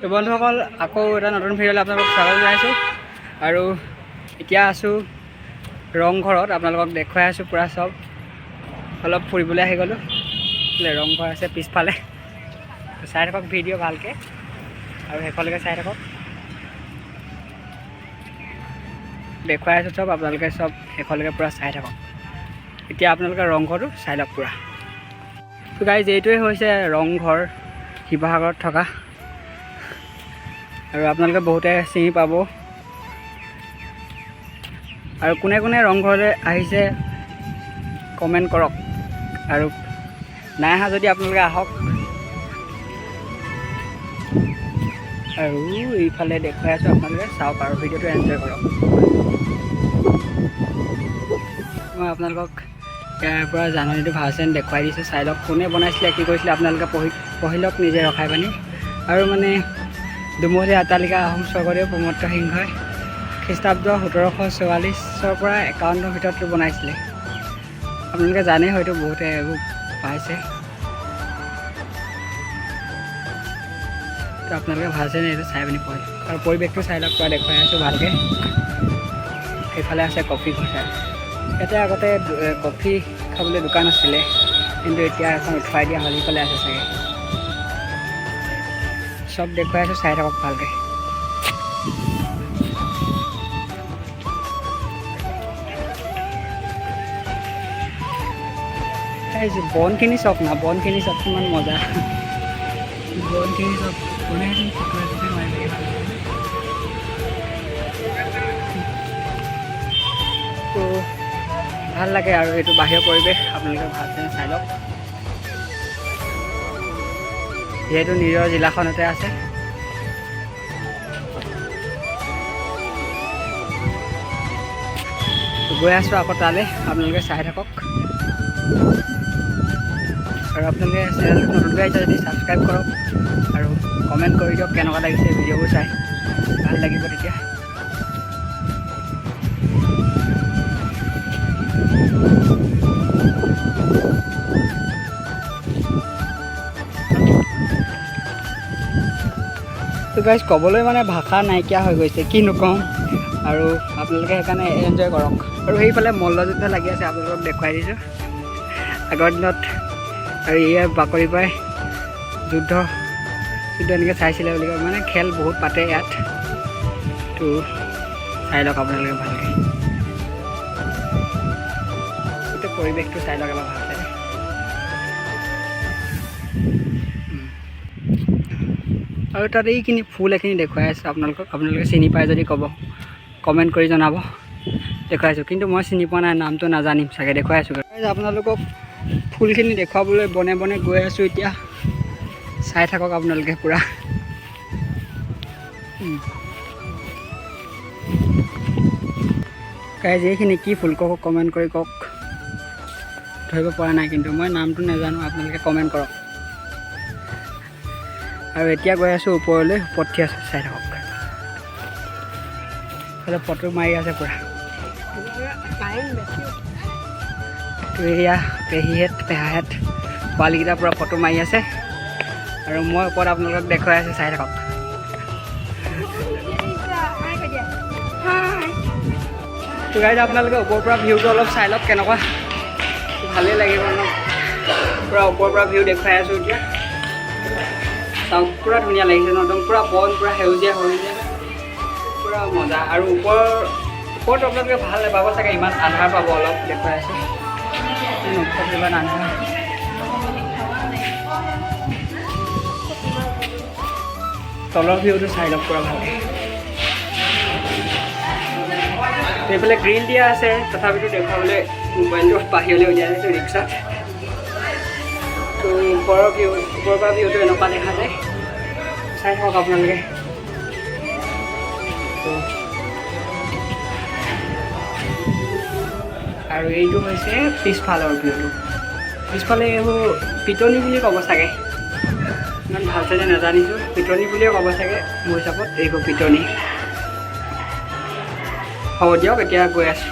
তো বন্ধুসকল আকৌ এটা নতুন ভিডিঅ'লৈ আপোনালোকক স্বাগত জনাইছোঁ আৰু এতিয়া আছোঁ ৰংঘৰত। আপোনালোকক দেখুৱাই আছোঁ পূৰা চব। অলপ ফুৰিবলৈ আহি গ'লোঁ। ৰংঘৰ আছে পিছফালে, চাই থাকক ভিডিঅ' ভালকৈ আৰু সেইফালেকে চাই থাকক। দেখুৱাই আছোঁ চব, আপোনালোকে চব সেইফালেকে পূৰা চাই থাকক। এতিয়া আপোনালোকে ৰংঘৰটো চাই লওক পূৰা। তো গাইজ এইটোৱে হৈছে ৰংঘৰ শিৱসাগৰত থকা, আৰু আপোনালোকে বহুতে চিনি পাব। আৰু কোনে কোনে ৰংঘৰলৈ আহিছে কমেণ্ট কৰক, আৰু নাই অহা যদি আপোনালোকে আহক। আৰু এইফালে দেখুৱাই আছোঁ, আপোনালোকে চাওক আৰু ভিডিঅ'টো এনজয় কৰক। মই আপোনালোকক ইয়াৰ পৰা জাননীটো ভালচেন দেখুৱাই দিছোঁ, চাই লওক। কোনে বনাইছিলে, কি কৰিছিলে আপোনালোকে পঢ়ি লওক নিজে ৰখাই পানি। আৰু মানে দুমহলীয়া অট্টালিকা আহোম স্বৰ্গদেউ প্ৰমত্ত সিংহই খ্ৰীষ্টাব্দ 1744 পৰা 51 ভিতৰত বনাইছিলে। আপোনালোকে জানেই হয়তো, বহুতে এইবোৰ পাইছে। তো আপোনালোকে ভালছে এইটো চাই পিনি পঢ়ি আৰু পৰিৱেশটো চাই লওক। পূৰা দেখুৱাই আছোঁ ভালকৈ। সেইফালে আছে কফি ঘৰ। ইয়াতে আগতে কফি খাবলৈ দোকান আছিলে, কিন্তু এতিয়া এখন উঠুৱাই দিয়া হ'ল। সিফালে আছে চাগে। চব দেখুৱাই আছোঁ, চাই থাকক ভালকৈ। এই বনখিনি চাওক না, বনখিনি চাওক কিমান মজা। বনখিনি চাওক, কোনে ফটো মাৰি তো ভাল লাগে। আৰু এইটো বাহিৰৰ পৰিৱেশ, আপোনালোকে ভালকৈ চাই লওক। যিহেতু নিজৰ জিলাখনতে আছে। গৈ আছোঁ আকৌ তালৈ, আপোনালোকে চাই থাকক। আৰু আপোনালোকে চেনেলটো নতুনকৈ আহিছে যদি ছাবস্ক্ৰাইব কৰক আৰু কমেণ্ট কৰি দিয়ক কেনেকুৱা লাগিছে ভিডিঅ'বোৰ চাই। ভাল লাগিব তেতিয়া। তো গাইজ ক'বলৈ মানে ভাষা নাইকিয়া হৈ গৈছে, কি নকওঁ। আৰু আপোনালোকে সেইকাৰণে এনজয় কৰক। আৰু সেইফালে মল্লযুদ্ধ লাগি আছে, আপোনালোকক দেখুৱাই দিছোঁ আগৰ দিনত। আৰু ইয়াৰ বাকৰি পৰাই যুদ্ধ এনেকৈ চাইছিলে বুলি কয়, মানে খেল বহুত পাতে ইয়াত। তো চাই লওক আপোনালোকে ভালকৈ। গোটেই পৰিৱেশটো চাই লওক এবাৰ ভালকৈ। আৰু তাত এইখিনি ফুল এখিনি দেখুৱাই আছোঁ আপোনালোকক। আপোনালোকে চিনি পায় যদি ক'ব, কমেণ্ট কৰি জনাব। দেখুৱাইছোঁ, কিন্তু মই চিনি পোৱা নাই, নামটো নাজানিম চাগে। দেখুৱাই আছোঁ আপোনালোকক ফুলখিনি দেখুৱাবলৈ বনে বনে গৈ আছোঁ এতিয়া। চাই থাকক আপোনালোকে পূৰা। গাইজ এইখিনি কি ফুল কওক, কমেণ্ট কৰি কওক। ধৰিব পৰা নাই, কিন্তু মই নামটো নাজানো। আপোনালোকে কমেণ্ট কৰক। আৰু এতিয়া গৈ আছোঁ ওপৰলৈ, ওপৰত থিয় আছোঁ, চাই থাকক। ফটো মাৰি আছে পূৰা। তো এয়া পেহীহেঁত পেহাহেঁত পোৱালিকেইটা পূৰা ফটো মাৰি আছে, আৰু মই ওপৰত আপোনালোকক দেখুৱাই আছোঁ, চাই থাকক। তো গাইজ আপোনালোকে ওপৰৰ পৰা ভিউটো অলপ চাই লওক কেনেকুৱা। ভালেই লাগিব ন, পূৰা ওপৰৰ পৰা ভিউ দেখুৱাই আছোঁ এতিয়া। চাওক পূৰা ধুনীয়া লাগিছে ন, একদম পূৰা বন, পূৰা সেউজীয়া সেউজীয়া, পূৰা মজা। আৰু ওপৰত আপোনালোকে ভাল নাপাব চাগে, ইমান আন্ধাৰ পাব। অলপ দেখুৱাই আছোঁ, ইমান আন্ধাৰ। তলৰ ভিউটো চাই লওক পূৰা ভালকৈ। এইফালে গ্ৰীল দিয়া আছে, তথাপিতো দেখুৱাবলৈ মোবাইলটো বাহিৰলৈ উলিয়াই আনিছোঁ ৰিক্সাত। তো ওপৰৰ পৰা ভিউটো এনেকুৱা দেখা যায়, চাই থাকক আপোনালোকে। তো আৰু এইটো হৈছে পিছফালৰ ভিউটো। পিছফালে এইবোৰ পিটনি বুলি ক'ব চাগে, ইমান ভালছে যে নাজানিছোঁ। পিটনি বুলিয়ে ক'ব চাগে মোৰ হিচাপত, এইবোৰ পিটনি। হ'ব দিয়ক, এতিয়া গৈ আছোঁ।